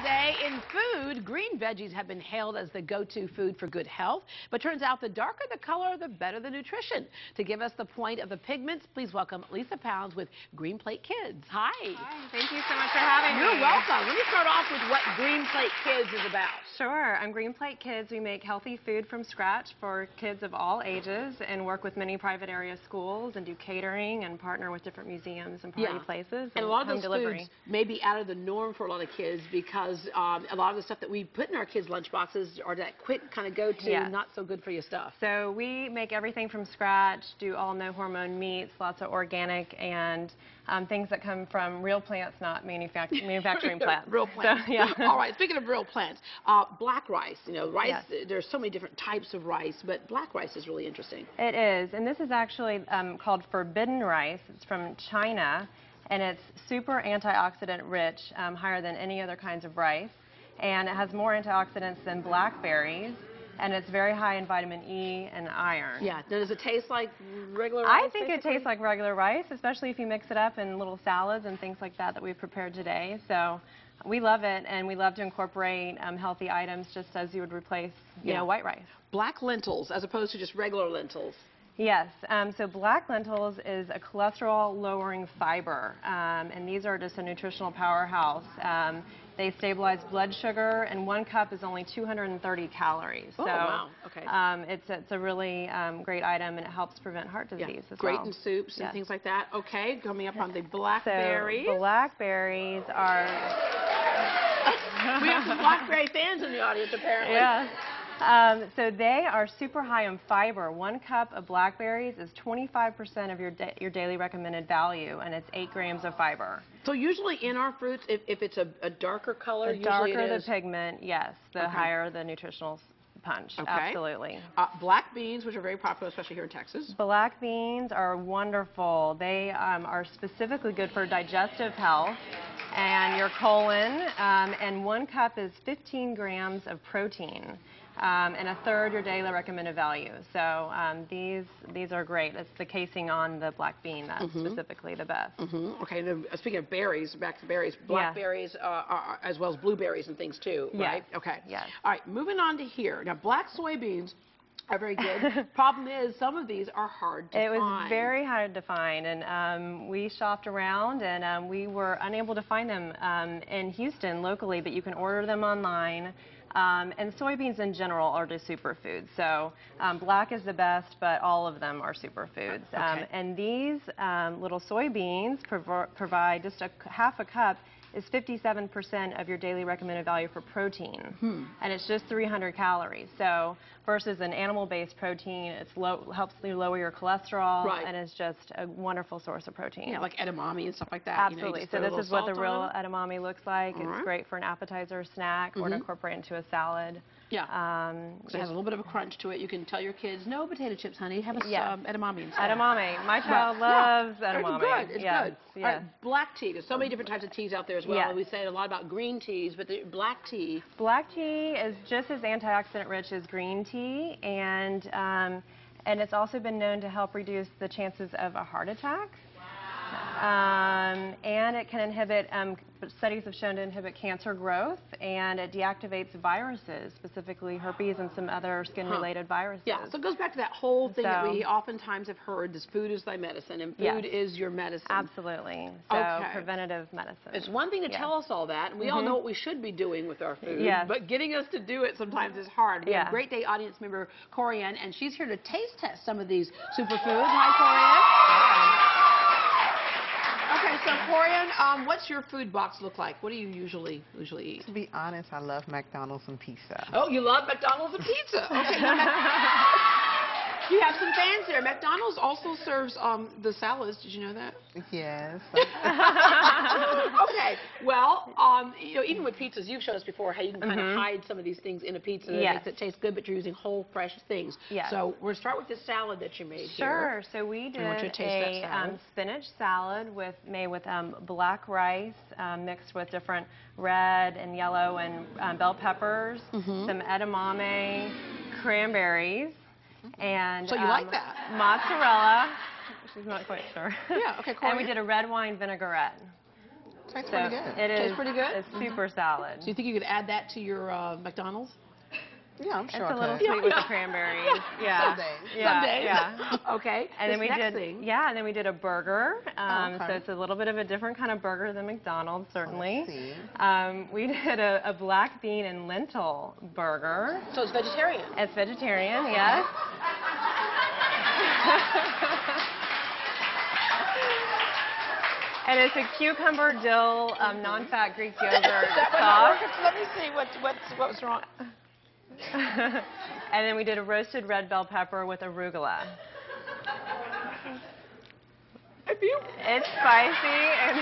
today in food. Green veggies have been hailed as the go-to food for good health, but turns out the darker the color, the better the nutrition. To give us the point of the pigments, please welcome Lisa Pounds with Green Plate Kids. Hi. Hi, thank you so much for having me. You're welcome. Let me start off with what Green Plate Kids is about. Sure. On Green Plate Kids, we make healthy food from scratch for kids of all ages and work with many private area schools and do catering and partner with different museums and party places. And a lot of those foods may be out of the norm for a lot of kids because a lot of the stuff that we put in our kids' lunch boxes are that quick kind of go-to, not so good for you stuff. So we make everything from scratch, do all no-hormone meats, lots of organic, and things that come from real plants, not manufacturing plants. Real plants. So, yeah. All right, speaking of real plants, black rice, you know, rice, there's so many different types of rice, but black rice is really interesting. It is, and this is actually called forbidden rice. It's from China, and it's super antioxidant rich, higher than any other kinds of rice, and it has more antioxidants than blackberries. And it's very high in vitamin E and iron. Yeah. Does it taste like regular rice? I think it tastes like regular rice, especially if you mix it up in little salads and things like that we've prepared today. So we love it, and we love to incorporate healthy items just as you would replace, you know, white rice. Black lentils as opposed to just regular lentils. Yes, so black lentils is a cholesterol-lowering fiber, and these are just a nutritional powerhouse. They stabilize blood sugar, and 1 cup is only 230 calories. Oh, so, wow. Okay. It's a really great item, and it helps prevent heart disease as well. Great in soups and things like that. Okay, coming up on the blackberries. So blackberries are... We have some blackberry fans in the audience, apparently. Yeah. So they are super high in fiber. 1 cup of blackberries is 25% of your daily recommended value, and it's 8 grams of fiber. So usually in our fruits, if it's a darker color, the darker the pigment, yes, the higher the nutritional punch. Okay. Absolutely. Black beans, which are very popular, especially here in Texas. Black beans are wonderful. They are specifically good for digestive health and your colon, and 1 cup is 15 grams of protein. And 1/3 your daily recommended value. So these are great. It's the casing on the black bean that's specifically the best. Okay, and speaking of berries, back to berries, blackberries as well as blueberries and things too, right? Yes. Okay. Yes. All right, moving on to here. Now, black soybeans are very good. Problem is, some of these are hard to find. It was very hard to find, and we shopped around, and we were unable to find them in Houston locally, but you can order them online. And soybeans in general are just superfoods. So black is the best, but all of them are superfoods. And these little soybeans provide just half a cup is 57% of your daily recommended value for protein. And it's just 300 calories. So versus an animal-based protein, it's helps you lower your cholesterol, and it's just a wonderful source of protein. Yeah, like edamame and stuff like that. Absolutely. You know, so this is what the real edamame looks like. It's great for an appetizer snack or to incorporate into a salad. Yeah. So it has a little bit of a crunch to it. You can tell your kids, no potato chips, honey. Have a edamame instead. Edamame. My child loves edamame. It's good. It's good. Yes. All right, black tea. There's so many different types of teas out there as well. We say a lot about green teas, but the black tea. Black tea is just as antioxidant rich as green tea, and it's also been known to help reduce the chances of a heart attack. And it can inhibit, studies have shown to inhibit cancer growth, and it deactivates viruses, specifically herpes and some other skin-related viruses. Yeah, so it goes back to that whole thing that we oftentimes have heard, this food is thy medicine, and food is your medicine. Absolutely. So preventative medicine. It's one thing to tell us all that, and we all know what we should be doing with our food, but getting us to do it sometimes is hard. We have a Great Day audience member, Corianne, and she's here to taste test some of these superfoods. Hi, Corianne. Okay, so Corianne, what's your food box look like? What do you usually eat? To be honest, I love McDonald's and pizza. Oh, you love McDonald's and pizza. Okay. You have some fans there. McDonald's also serves the salads. Did you know that? Yes. Okay. Well, you know, even with pizzas, you've shown us before how you can kind of hide some of these things in a pizza that makes it taste good, but you're using whole, fresh things. So we're going to start with this salad that you made here. Sure. So we did a spinach salad made with black rice mixed with different red and yellow and bell peppers, some edamame, cranberries. And so you like that? Mozzarella. She's not quite sure. Yeah, okay, And we did a red wine vinaigrette. Tastes So pretty good. it is. Tastes pretty good? It's super salad. So you think you could add that to your McDonald's? Yeah, I'm sure It's a I little could. sweet with the cranberries. Yeah. Some days. Yeah. Some days. Yeah. Okay. And then This we next did, thing. yeah, and then we did a burger. Okay. So it's a little bit of a different kind of burger than McDonald's, certainly. Let's see. We did a black bean and lentil burger. So it's vegetarian. It's vegetarian, yes. And it's a cucumber dill non-fat Greek yogurt sauce. Let me see what's wrong. And then we did a roasted red bell pepper with arugula. It's spicy and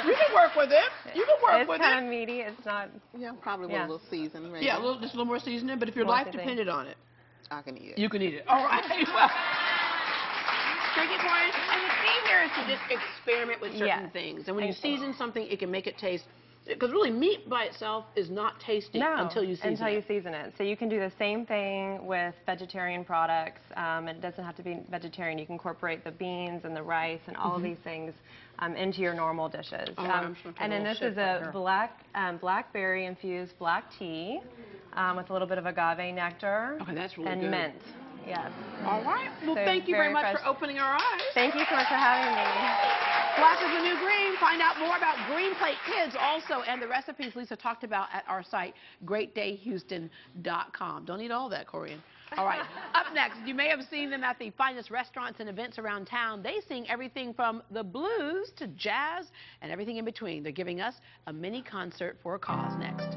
You can work with it. You can work with it's kind it. of meaty. It's not. Yeah, probably with Yeah. a little seasoning. Maybe. Yeah, just a little more seasoning. But if your More life seasoning. depended on it, I can eat it. you can eat it. All right. Well, thank you, Corinne. And the key here is to just experiment with certain Yes. things. And when you Thank you. season something, it can make it taste. Because really, meat by itself is not tasty until you season until it. you season it. So you can do the same thing with vegetarian products. It doesn't have to be vegetarian. You can incorporate the beans and the rice and all of these things into your normal dishes. Oh, I'm sure and then this is a blackberry infused black tea with a little bit of agave nectar Okay, that's really and good. mint. Yes. All right. Well, So thank you very very much fresh. for opening our eyes. Thank you so much for having me. Black is the new green. Find out more about Green Plate Kids also and the recipes Lisa talked about at our site, greatdayhouston.com. Don't eat all that, Corian. All right. Up next, you may have seen them at the finest restaurants and events around town. They sing everything from the blues to jazz and everything in between. They're giving us a mini concert for a cause next.